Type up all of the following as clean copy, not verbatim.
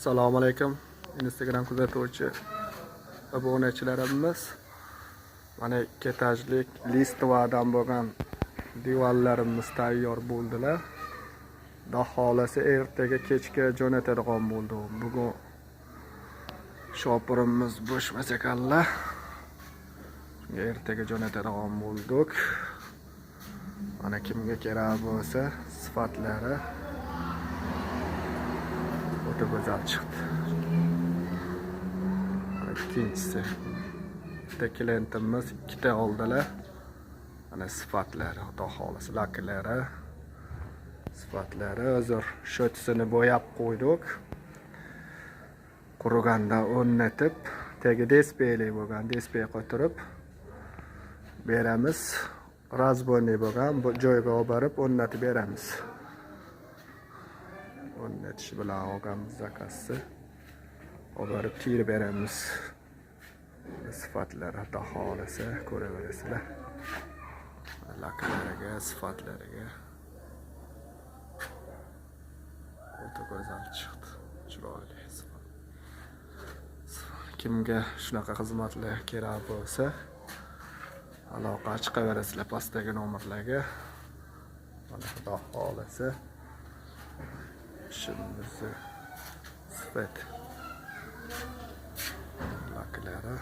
Assalomu alaykum. Instagram kuzatuvchi obunachilarimiz. Mana ikki etajlik listvadan bo'lgan divanlarimiz tayyor bo'ldilar. Xudo xolasa ertaga kechga jo'natadigan bo'ldi. Bugun shopirimiz bo'shmas ekanlar. Ertaga jo'natadigan bo'ldik. Mana kimga kerak bo'lsa sifatlari o'ta go'zal chiqdi. Ikkinchisi bitta klientimiz ikkita oldilar. Mana sifatlari, xudo xolasa laklari, sifatlari hozir shotisini bo'yab qo'ydik. Quruganda o'rnatib, tagi displey bo'lgan, displey qo'ytirib beramiz. Razbonli bo'lgan bu joyga olib borib o'rnatib beramiz. O'rnatish bilan olganmiz zakazni. Olib borib tirib beramiz. Sifatlari xudo xolasa ko'raverasizlar. Laklariga, sifatlariga o'ta go'zal chiqdi. Chiroyli sifat. Kimga shunaqa xizmatlar kerak bo'lsa, aloqa chiqaverasizlar pastdagi nomerlarga. Mana xudo xolasa ishimizni sifat laklari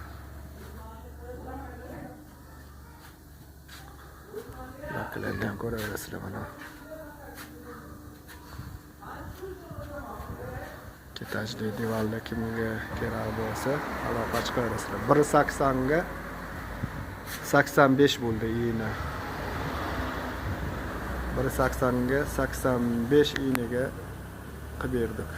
laklardan ko'raverasizlar mana. Etajli divanlar kimga kerak bo'lsa aloqa chiqaverasizlar. 1.80 ga 85 bo'ldi iğne. 1.80 ga 85 iğnega qilib berdik.